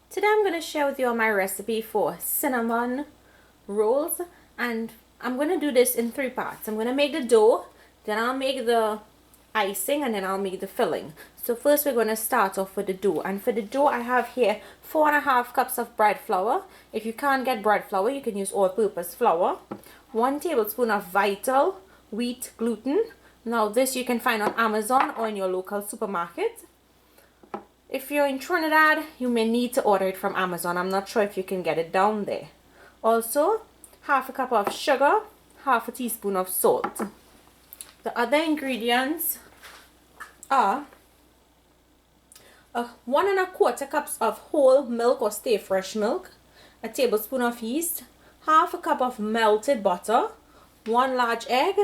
Today I'm going to share with you my recipe for cinnamon rolls, and I'm going to do this in 3 parts. I'm going to make the dough, then I'll make the icing, and then I'll make the filling. So first we're going to start off with the dough, and for the dough I have here 4.5 cups of bread flour. If you can't get bread flour, you can use all-purpose flour. 1 tablespoon of vital wheat gluten. Now this you can find on Amazon or in your local supermarket. If you're in Trinidad, you may need to order it from Amazon. I'm not sure if you can get it down there. Also, 1/2 cup of sugar, 1/2 teaspoon of salt. The other ingredients are 1¼ cups of whole milk or stay fresh milk, a tablespoon of yeast, 1/2 cup of melted butter, 1 large egg,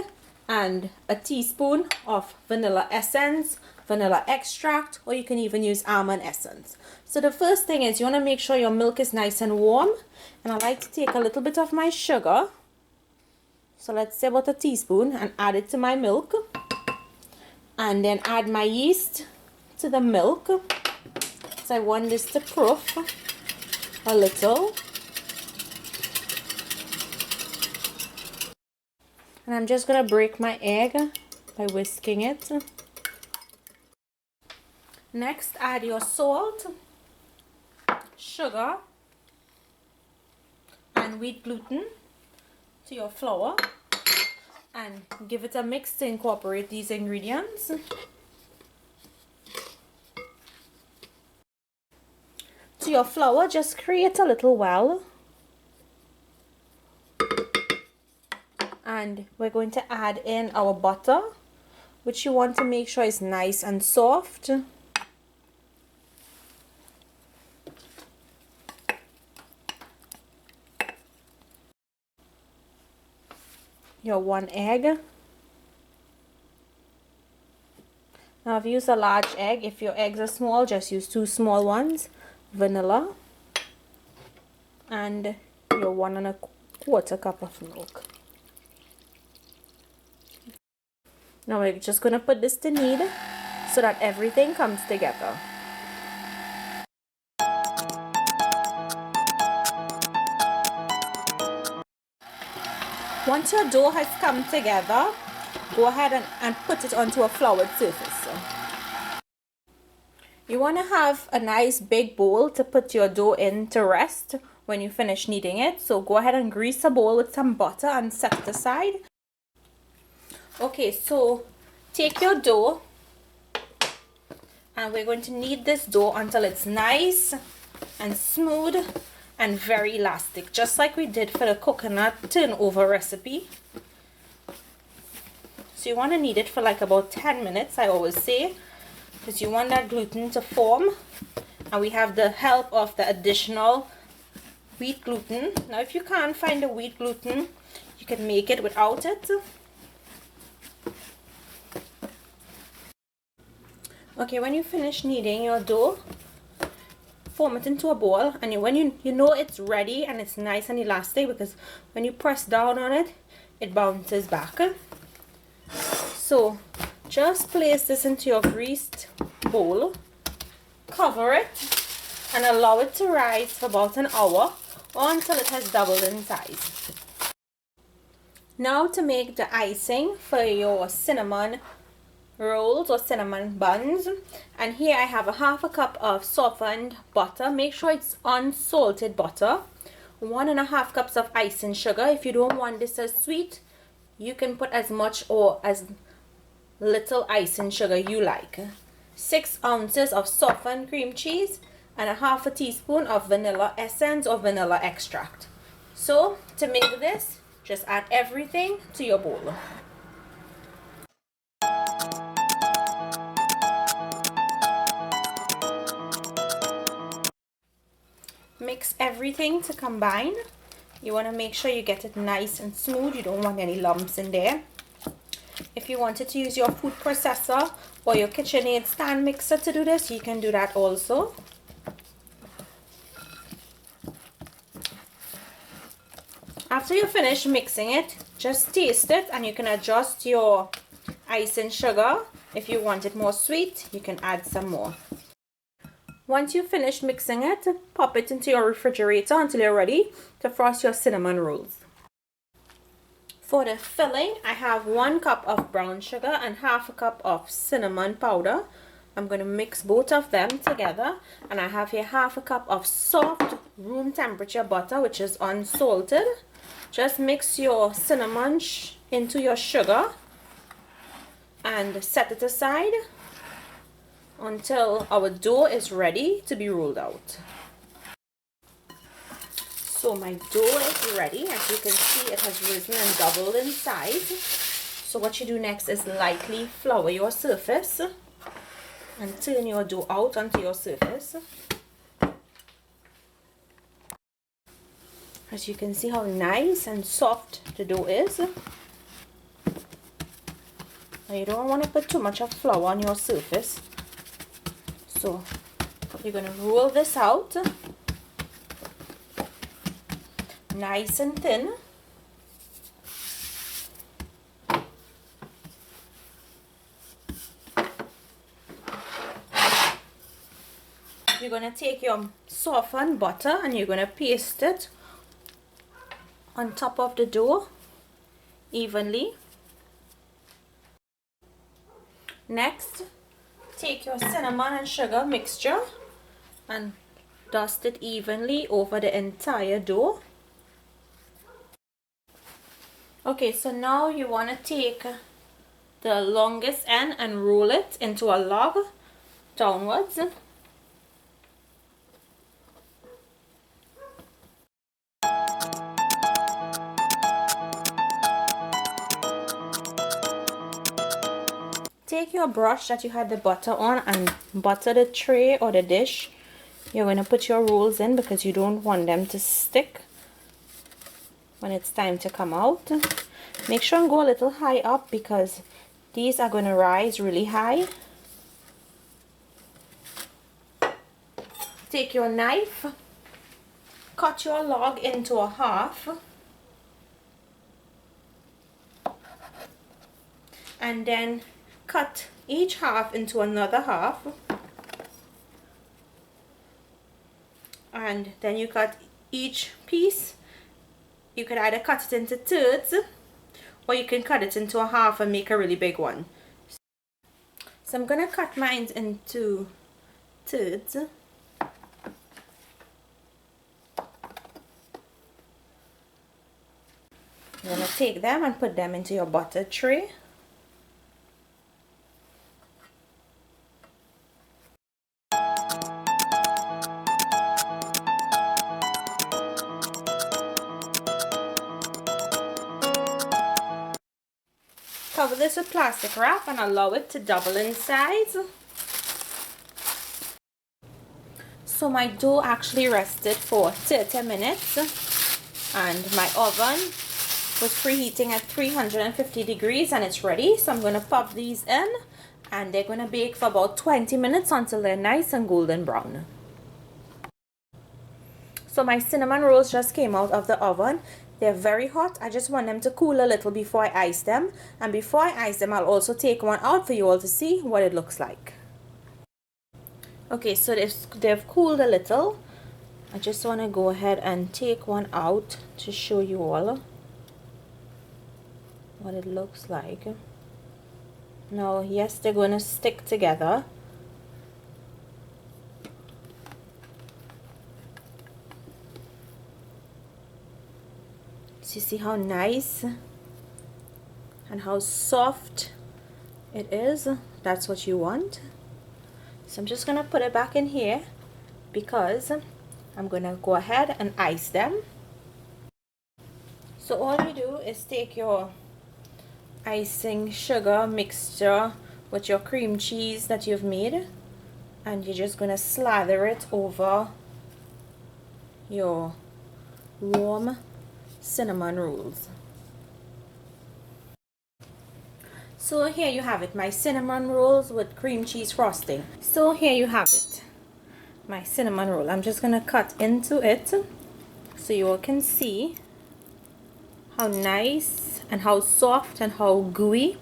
and a teaspoon of vanilla essence, vanilla extract, or you can even use almond essence. So the first thing is you want to make sure your milk is nice and warm, and I like to take a little bit of my sugar, so let's say about a teaspoon, and add it to my milk, and then add my yeast to the milk. So I want this to froth a little, and I'm just gonna break my egg by whisking it. Next, add your salt, sugar, and wheat gluten to your flour, and give it a mix to incorporate these ingredients. To your flour, just create a little well, and we're going to add in our butter, which you want to make sure is nice and soft. Your 1 egg. Now I've used a large egg. If your eggs are small, just use 2 small ones. Vanilla, and your 1¼ cup of milk. Now we're just going to put this to knead so that everything comes together. Once your dough has come together, go ahead and put it onto a floured surface. You want to have a nice big bowl to put your dough in to rest when you finish kneading it. So go ahead and grease a bowl with some butter and set it aside. Okay, so take your dough, and we're going to knead this dough until it's nice and smooth and very elastic, just like we did for the coconut turnover recipe. So you want to knead it for like about 10 minutes, I always say, because you want that gluten to form, and we have the help of the additional wheat gluten. Now if you can't find the wheat gluten, you can make it without it. Okay, when you finish kneading your dough, form it into a ball, and when you know it's ready and it's nice and elastic, because when you press down on it, it bounces back. So just place this into your greased bowl, cover it, and allow it to rise for about an hour or until it has doubled in size. Now to make the icing for your cinnamon rolls or cinnamon buns, and here I have 1/2 cup of softened butter. Make sure it's unsalted butter. 1.5 cups of icing sugar. If you don't want this as sweet, you can put as much or as little icing sugar you like. 6 ounces of softened cream cheese, and 1/2 teaspoon of vanilla essence or vanilla extract. So to make this, just add everything to your bowl. Mix everything to combine. You want to make sure you get it nice and smooth. You don't want any lumps in there. If you wanted to use your food processor or your KitchenAid stand mixer to do this, you can do that also. After you finish mixing it, just taste it, and you can adjust your icing sugar. If you want it more sweet, you can add some more. Once you've finished mixing it, pop it into your refrigerator until you're ready to frost your cinnamon rolls. For the filling, I have 1 cup of brown sugar and half a cup of cinnamon powder. I'm going to mix both of them together, and I have here half a cup of soft room temperature butter, which is unsalted. Just mix your cinnamon into your sugar and set it aside until our dough is ready to be rolled out. So my dough is ready. As you can see, it has risen and doubled in size. So what you do next is lightly flour your surface and turn your dough out onto your surface. As you can see how nice and soft the dough is. Now you don't want to put too much of flour on your surface. So you're going to roll this out nice and thin. You're going to take your softened butter and you're going to paste it on top of the dough evenly. Next, take your cinnamon and sugar mixture and dust it evenly over the entire dough. Okay, so now you want to take the longest end and roll it into a log downwards. Take your brush that you had the butter on and butter the tray or the dish you're going to put your rolls in, because you don't want them to stick when it's time to come out. Make sure and go a little high up because these are going to rise really high. Take your knife, cut your log into a half, and then cut each half into another half, and then you cut each piece. You could either cut it into thirds or you can cut it into a half and make a really big one. So I'm gonna cut mine into thirds. I'm gonna take them and put them into your butter tray. Cover this with plastic wrap and allow it to double in size. So my dough actually rested for 30 minutes and my oven was preheating at 350 degrees and it's ready. So I'm going to pop these in and they're going to bake for about 20 minutes until they're nice and golden brown. So my cinnamon rolls just came out of the oven. They're very hot. I just want them to cool a little before I ice them. And before I ice them, I'll also take one out for you all to see what it looks like. Okay, so they've cooled a little. I just want to go ahead and take one out to show you all what it looks like. Now, yes, they're going to stick together. So you see how nice and how soft it is? That's what you want. So I'm just going to put it back in here because I'm going to go ahead and ice them. So all you do is take your icing sugar mixture with your cream cheese that you've made and you're just going to slather it over your warm cinnamon rolls. So here you have it, my cinnamon rolls with cream cheese frosting. So here you have it, my cinnamon roll. I'm just gonna cut into it so you all can see how nice and how soft and how gooey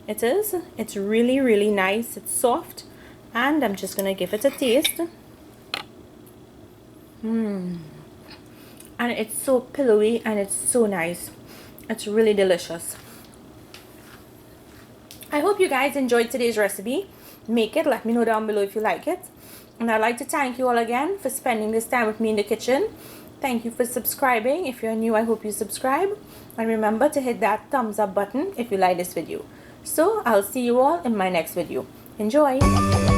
it is. It's really nice, it's soft, and I'm just gonna give it a taste. And it's so pillowy and it's so nice. It's really delicious. I hope you guys enjoyed today's recipe. Make it, let me know down below if you like it. And I'd like to thank you all again for spending this time with me in the kitchen. Thank you for subscribing. If you're new, I hope you subscribe. And remember to hit that thumbs up button if you like this video. So I'll see you all in my next video. Enjoy!